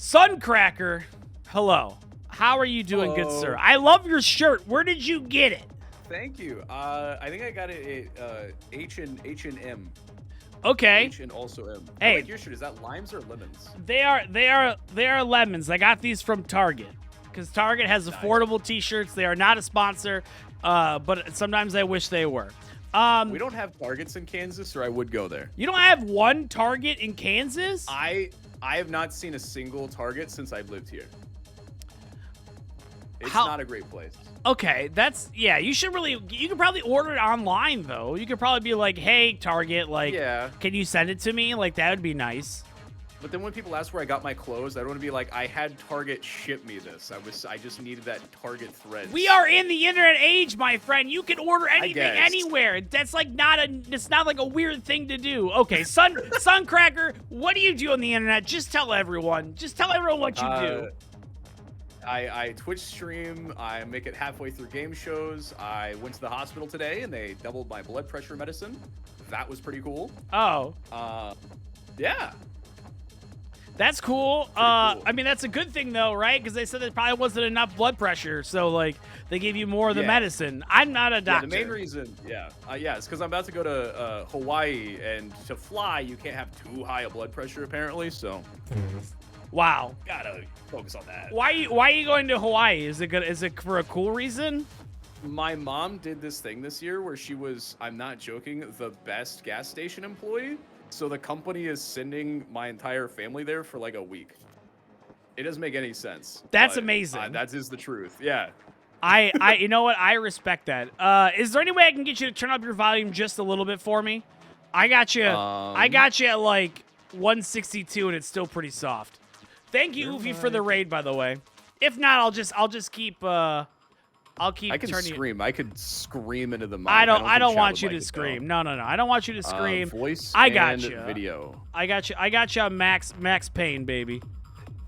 Suncracker, hello. How are you doing, good sir? I love your shirt. Where did you get it? Thank you. I think I got it at H&M. Okay. H and also M. Hey, I like your shirt. Is that limes or lemons? They are lemons. I got these from Target because Target has affordable T-shirts. They are not a sponsor, but sometimes I wish they were. We don't have Targets in Kansas, or I would go there. You don't have one Target in Kansas? I have not seen a single Target since I've lived here. It's not a great place. Okay, you could probably order it online, though. You could probably be like, hey, Target, can you send it to me? Like, that would be nice. But then when people ask where I got my clothes, I don't want to be like, I had Target ship me this. I just needed that Target thread. We are in the internet age, my friend. You can order anything anywhere. That's it's not like a weird thing to do. Okay, Suncracker, what do you do on the internet? Just tell everyone. Just tell everyone what you do. I Twitch stream. I make it halfway through game shows. I went to the hospital today, and they doubled my blood pressure medicine. That was pretty cool. Oh. Yeah. That's cool. Cool. I mean, that's a good thing, though, right? Because they said there probably wasn't enough blood pressure, so, they gave you more of the medicine. I'm not a doctor. The main reason, it's because I'm about to go to Hawaii, and to fly, you can't have too high a blood pressure, apparently, so... Wow. Gotta focus on that. Why are you going to Hawaii? Is it for a cool reason? My mom did this thing this year where she was, I'm not joking, the best gas station employee. So the company is sending my entire family there for like a week. It doesn't make any sense. That's amazing. That is the truth. Yeah. I you know what? I respect that. Is there any way I can get you to turn up your volume just a little bit for me? I got you. I got you at like 162 and it's still pretty soft. Thank you, Oofy, for the raid, by the way. If not, I'll just keep I can scream. I could scream into the mic. I don't want you to scream. No. I don't want you to scream. Voice I got and you. Video. I got you on max pain, baby.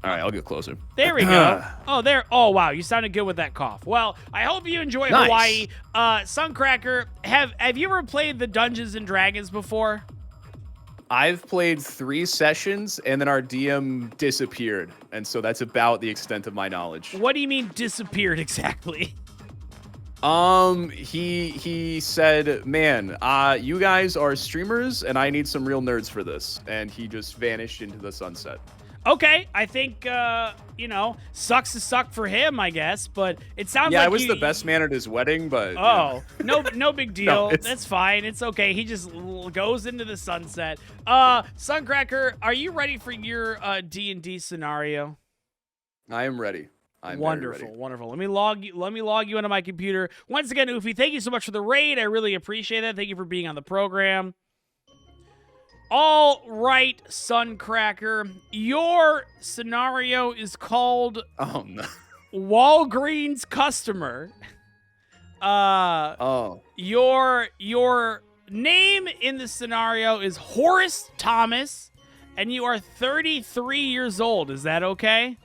All right, I'll get closer. There we go. Oh, wow. You sounded good with that cough. Well, I hope you enjoy Hawaii. Suncracker, have you ever played the Dungeons and Dragons before? I've played 3 sessions, and then our DM disappeared, and so that's about the extent of my knowledge. What do you mean disappeared exactly? He said, man, you guys are streamers, and I need some real nerds for this, and he just vanished into the sunset. Okay, I think, sucks to suck for him, I guess, but it sounds like I was the best man at his wedding, but... Oh, no big deal. No, that's fine. It's okay. He just goes into the sunset. Suncracker, are you ready for your D&D scenario? I am ready. I'm wonderful, ready. wonderful. Let me log you into my computer. Once again, Oofy, thank you so much for the raid. I really appreciate it. Thank you for being on the program. All right, Suncracker. Your scenario is called Walgreens customer. Your name in the scenario is Horace Thomas, and you are 33 years old. Is that okay?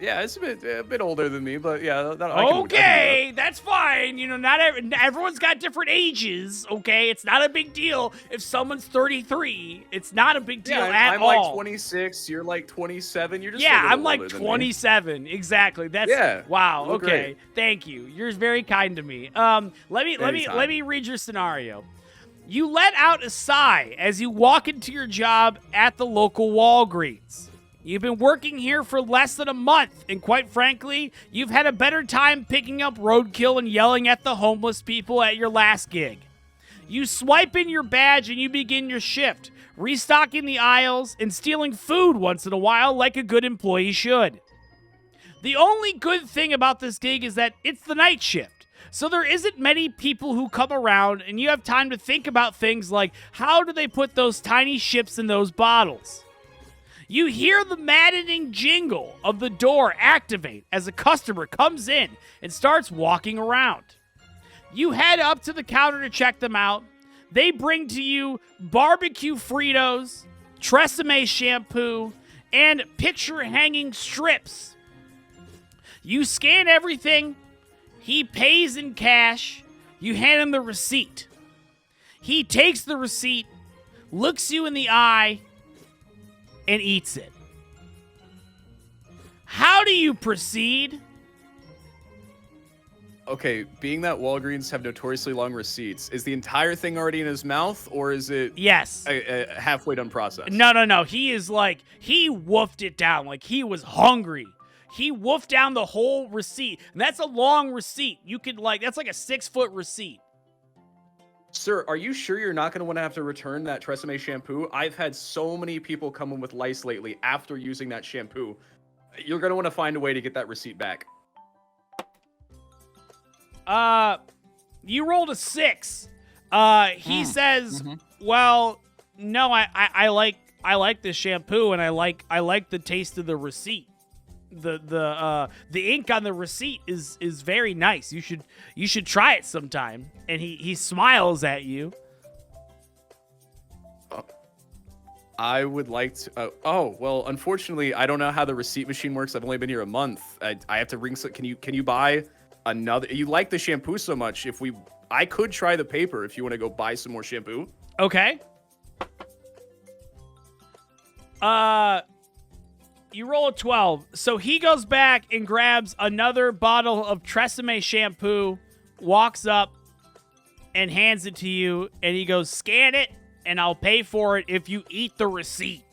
Yeah, it's a bit older than me, but yeah. Okay, that's fine. Not everyone's got different ages. Okay, it's not a big deal if someone's 33. It's not a big deal at all. I'm like 26. You're like 27. You're just I'm like 27. Exactly. That's wow. Okay, great. Thank you. You're very kind to me. Let me read your scenario. You let out a sigh as you walk into your job at the local Walgreens. You've been working here for less than a month, and quite frankly, you've had a better time picking up roadkill and yelling at the homeless people at your last gig. You swipe in your badge and you begin your shift, restocking the aisles and stealing food once in a while like a good employee should. The only good thing about this gig is that it's the night shift, so there isn't many people who come around and you have time to think about things like, how do they put those tiny ships in those bottles? You hear the maddening jingle of the door activate as a customer comes in and starts walking around. You head up to the counter to check them out. They bring to you barbecue Fritos, Tresemme shampoo, and picture-hanging strips. You scan everything. He pays in cash. You hand him the receipt. He takes the receipt, looks you in the eye, and eats it. How do you proceed? Okay, being that Walgreens have notoriously long receipts, is the entire thing already in his mouth, or is it Yes. a halfway done process? No. He is like, he woofed it down. Like, he was hungry. He woofed down the whole receipt. And that's a long receipt. You could, like, that's like a 6-foot receipt. Sir, are you sure you're not going to want to have to return that Tresemme shampoo? I've had so many people come in with lice lately after using that shampoo. You're going to want to find a way to get that receipt back. You rolled a 6. He says, well, no, I like this shampoo, and I like the taste of the receipt. The ink on the receipt is very nice. You should try it sometime. And he smiles at you. I would like to. Oh well, unfortunately, I don't know how the receipt machine works. I've only been here a month. I have to ring. Can you buy another? You like the shampoo so much. I could try the paper if you want to go buy some more shampoo. Okay. You roll a 12. So he goes back and grabs another bottle of Tresemme shampoo, walks up, and hands it to you, and he goes, scan it, and I'll pay for it if you eat the receipt.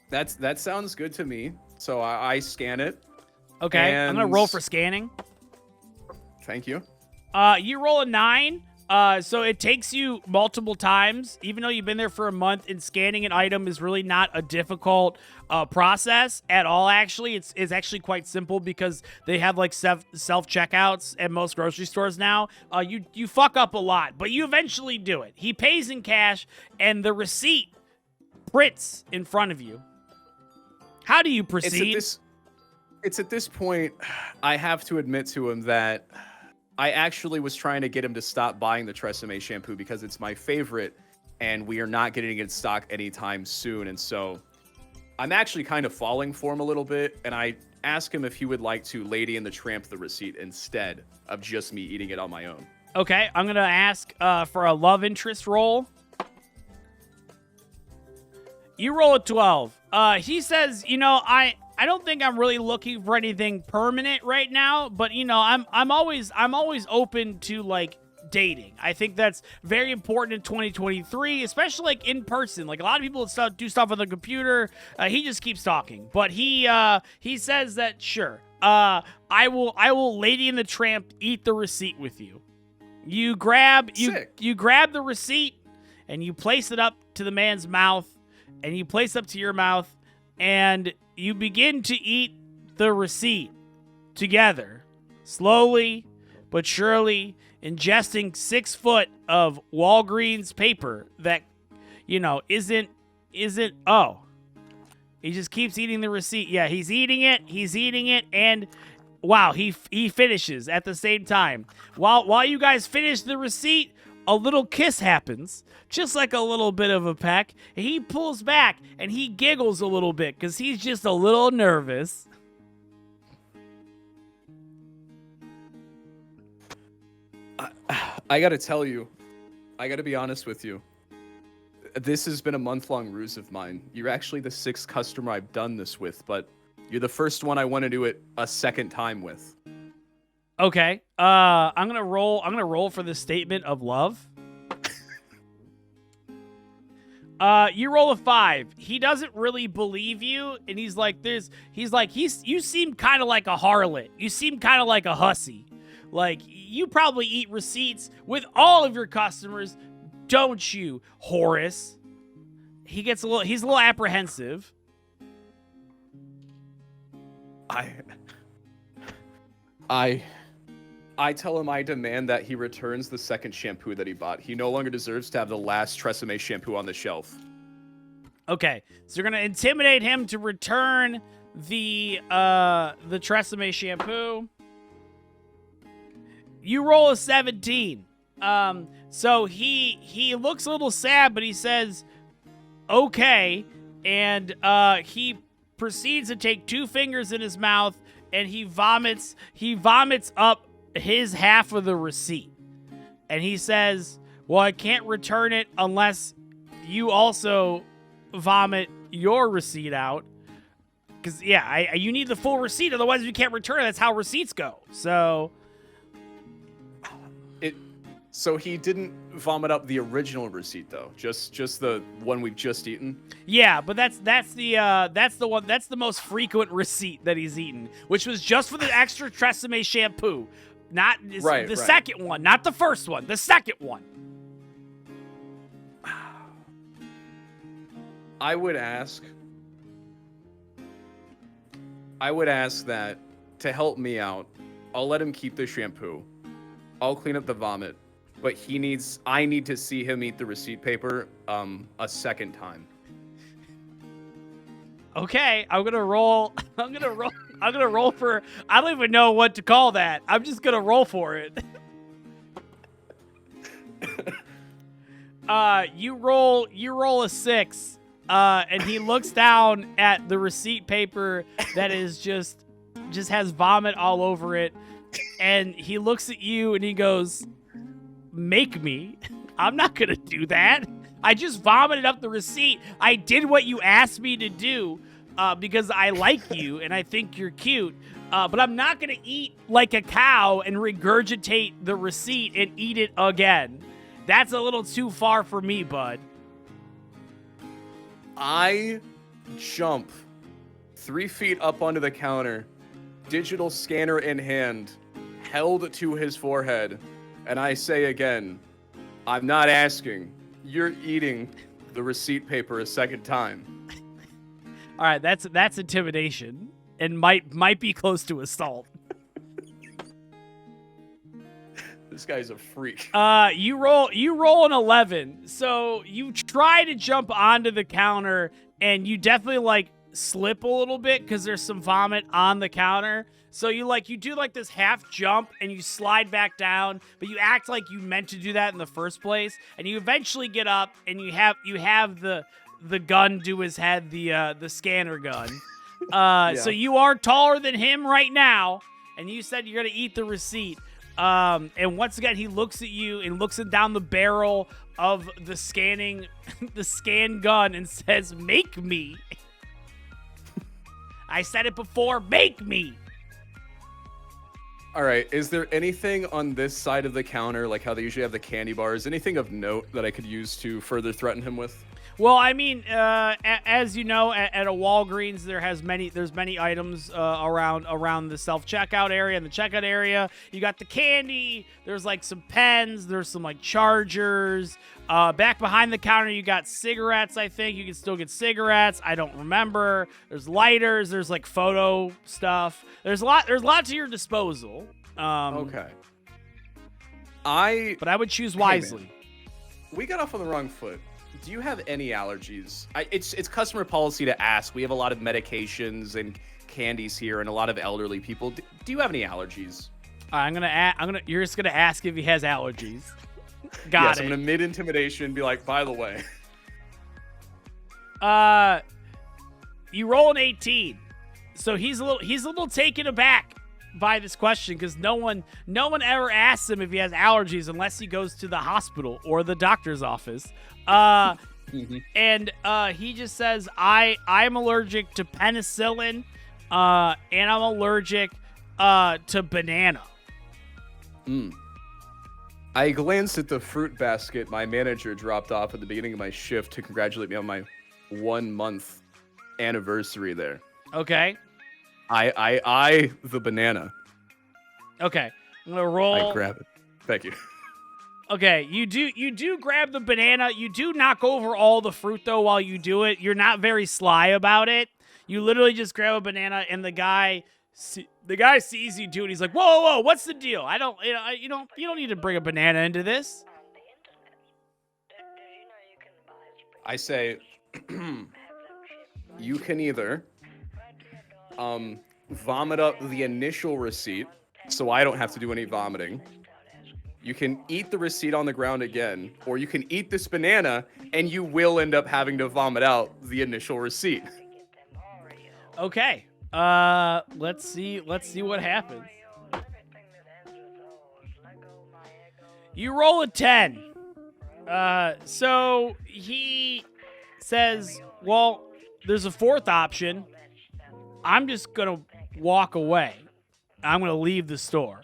That sounds good to me. So I scan it. Okay, I'm going to roll for scanning. Thank you. You roll a 9. So it takes you multiple times, even though you've been there for a month, and scanning an item is really not a difficult process at all, actually. It's actually quite simple because they have, like, self-checkouts at most grocery stores now. You fuck up a lot, but you eventually do it. He pays in cash, and the receipt prints in front of you. How do you proceed? It's at this point, I have to admit to him that I actually was trying to get him to stop buying the Tresemme shampoo because it's my favorite, and we are not getting it in stock anytime soon. And so I'm actually kind of falling for him a little bit, and I ask him if he would like to Lady and the Tramp the receipt instead of just me eating it on my own. Okay, I'm going to ask for a love interest roll. You roll a 12. He says, I don't think I'm really looking for anything permanent right now, but I'm always open to, like, dating. I think that's very important in 2023, especially, like, in person. Like, a lot of people do stuff on the computer. He just keeps talking, but he says that sure. I will Lady and the Tramp eat the receipt with you. You grab the receipt and you place it up to the man's mouth, and you place it up to your mouth, and you begin to eat the receipt together, slowly but surely, ingesting 6 foot of Walgreens paper that, isn't. Oh, he just keeps eating the receipt. Yeah, he's eating it, and wow, he finishes at the same time. While you guys finish the receipt, a little kiss happens, just like a little bit of a peck. And he pulls back, and he giggles a little bit because he's just a little nervous. I got to tell you, I got to be honest with you. This has been a month-long ruse of mine. You're actually the 6th customer I've done this with, but you're the first one I want to do it a second time with. Okay. I'm gonna roll for the statement of love. You roll a 5. He doesn't really believe you, and he's like, you seem kind of like a harlot. You seem kind of like a hussy. Like, you probably eat receipts with all of your customers, don't you, Horace? He's a little apprehensive. I tell him I demand that he returns the second shampoo that he bought. He no longer deserves to have the last Tresemme shampoo on the shelf. Okay, so you're gonna intimidate him to return the Tresemme shampoo. You roll a 17. So he looks a little sad, but he says, okay, and he proceeds to take 2 fingers in his mouth, and he vomits up his half of the receipt. And he says, well, I can't return it unless you also vomit your receipt out. because you need the full receipt, otherwise you can't return it. That's how receipts go. So So he didn't vomit up the original receipt though, just the one we've just eaten. Yeah, but that's the most frequent receipt that he's eaten, which was just for the extra Tresemme shampoo, not the second one, not the first one, the second one. I would ask that to help me out, I'll let him keep the shampoo. I'll clean up the vomit. But I need to see him eat the receipt paper a second time. Okay, I'm gonna roll for, I don't even know what to call that. I'm just gonna roll for it. You roll a 6, and he looks down at the receipt paper that is just has vomit all over it, and he looks at you and he goes, "Make me? I'm not gonna do that. I just vomited up the receipt. I did what you asked me to do because I like you and I think you're cute. But I'm not gonna eat like a cow and regurgitate the receipt and eat it again. That's a little too far for me, bud." I jump 3 feet up onto the counter, digital scanner in hand, held to his forehead. And I say again, I'm not asking. You're eating the receipt paper a second time. All right, that's intimidation and might be close to assault. This guy's a freak. You roll an 11. So you try to jump onto the counter and you definitely slip a little bit because there's some vomit on the counter. So you do this half jump and you slide back down, but you act like you meant to do that in the first place, and you eventually get up and you have the gun to his head, the scanner gun. So you are taller than him right now, and you said you're gonna eat the receipt. And once again he looks at you and looks down the barrel of the scan gun and says, "Make me." I said it before, make me. All right, is there anything on this side of the counter, like how they usually have the candy bars, anything of note that I could use to further threaten him with? Well, I mean, as you know, at a Walgreens, there's many items around the self-checkout area. In the checkout area, you got the candy. There's some pens. There's some chargers. Back behind the counter, you got cigarettes. I think you can still get cigarettes. I don't remember. There's lighters. There's photo stuff. There's a lot to your disposal. Okay. But I would choose wisely. Hey man, we got off on the wrong foot. Do you have any allergies? It's customer policy to ask. We have a lot of medications and candies here, and a lot of elderly people. Do you have any allergies? You're just gonna ask if he has allergies. Got yes, it. I'm gonna mid-intimidation be like, by the way. You roll an 18, so he's a little taken aback by this question because no one ever asks him if he has allergies unless he goes to the hospital or the doctor's office. And he just says, I'm allergic to penicillin, and I'm allergic to banana. I glanced at the fruit basket my manager dropped off at the beginning of my shift to congratulate me on my 1-month anniversary there. Okay. I the banana. Okay. I'm gonna roll. I grab it. Thank you. Okay, you do grab the banana. You do knock over all the fruit though while you do it. You're not very sly about it. You literally just grab a banana, and the guy sees you do it. He's like, "Whoa, what's the deal? You don't need to bring a banana into this." I say, you can either vomit up the initial receipt, so I don't have to do any vomiting. You can eat the receipt on the ground again, or you can eat this banana, and you will end up having to vomit out the initial receipt. Okay. Let's see what happens. You roll a 10. So he says, well, there's a fourth option. I'm just going to walk away. I'm going to leave the store.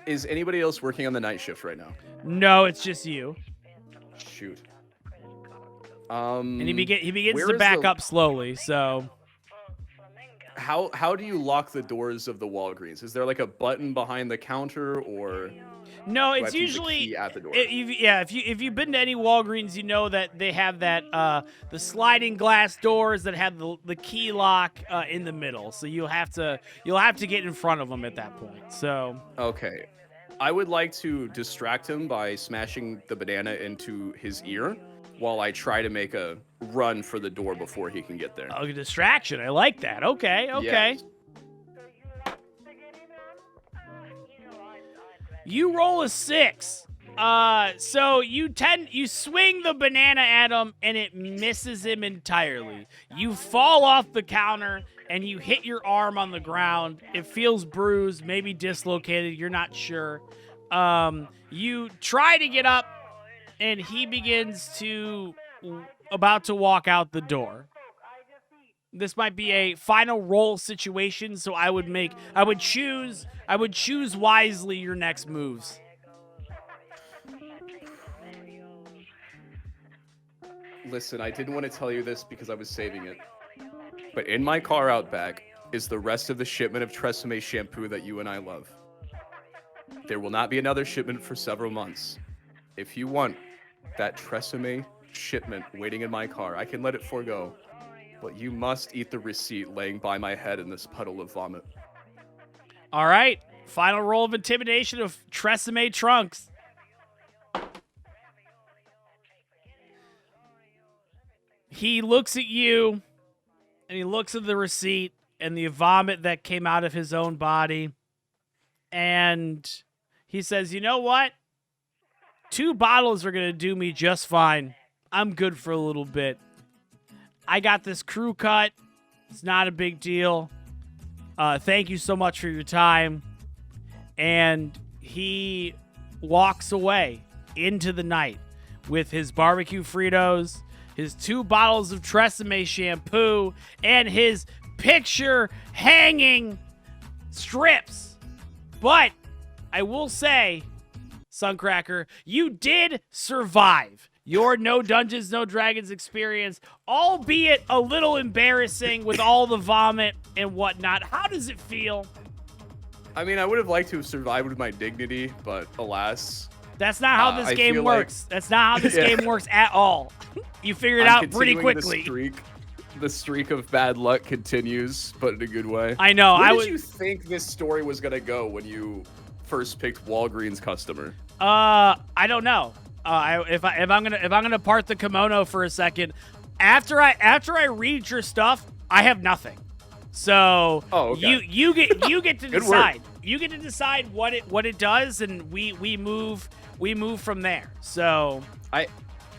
Is anybody else working on the night shift right now? No, it's just you. Shoot. And he begins to back up slowly, so... How do you lock the doors of the Walgreens? Is there like a button behind the counter, or no? do I It's have to use the usually key at the door? If you've been to any Walgreens, you know that they have that the sliding glass doors that have the key lock in the middle. So you'll have to get in front of them at that point. So okay, I would like to distract him by smashing the banana into his ear while I try to make a run for the door before he can get there. a distraction. I like that. Okay. Yes. You roll a 6. So you swing the banana at him and it misses him entirely. You fall off the counter and you hit your arm on the ground. It feels bruised, maybe dislocated. You're not sure. You try to get up and he begins to about to walk out the door. This might be a final roll situation, so I would choose wisely your next moves. Listen, I didn't want to tell you this because I was saving it, but in my car out back is the rest of the shipment of Tresemme shampoo that you and I love. There will not be another shipment for several months. If you want that Tresemme shipment waiting in my car, I can let it forego, but you must eat the receipt laying by my head in this puddle of vomit. All right. Final roll of intimidation of Tresemme trunks. He looks at you, and he looks at the receipt and the vomit that came out of his own body, and he says, you know what? 2 bottles are going to do me just fine. I'm good for a little bit. I got this crew cut. It's not a big deal. Thank you so much for your time. And he walks away into the night with his barbecue Fritos, his 2 bottles of Tresemme shampoo, and his picture-hanging strips. But I will say, Suncracker, you did survive your No Dungeons, No Dragons experience, albeit a little embarrassing with all the vomit and whatnot. How does it feel? I mean, I would have liked to have survived with my dignity, but alas. That's not how this game works. That's not how this game works at all. You figured it out pretty quickly. The streak of bad luck continues, but in a good way. I know. Where did you think this story was going to go when you first picked Walgreens customer? I don't know. If I'm gonna part the kimono for a second, after I read your stuff, I have nothing. So okay. you get to decide. Work. You get to decide what it does, and we move from there. So I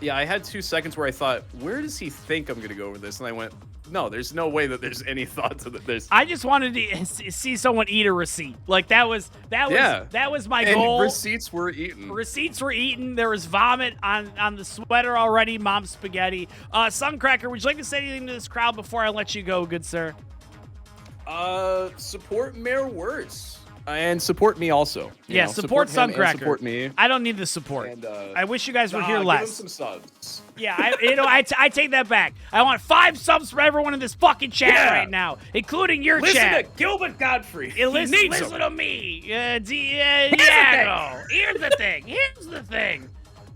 had 2 seconds where I thought, where does he think I'm gonna go with this? And I went, no, there's no way that there's any thought to this. I just wanted to see someone eat a receipt. Like that was my goal. And receipts were eaten. Receipts were eaten. There was vomit on the sweater already. Mom's spaghetti. Suncracker, would you like to say anything to this crowd before I let you go, good sir? Support Mayor Wertz. And support me also. Yeah, support Suncracker. Support me. I don't need the support. And, I wish you guys were here less. Give him some subs. Yeah, I take that back. I want 5 subs for everyone in this fucking chat right now, including your chat. Listen to Gilbert Godfrey. Listen to me, Diego. Here's the thing.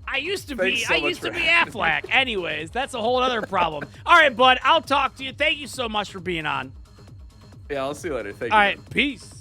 I used to be Affleck. Anyways, that's a whole other problem. All right, bud. I'll talk to you. Thank you so much for being on. Yeah, I'll see you later. Thank you. All right, peace.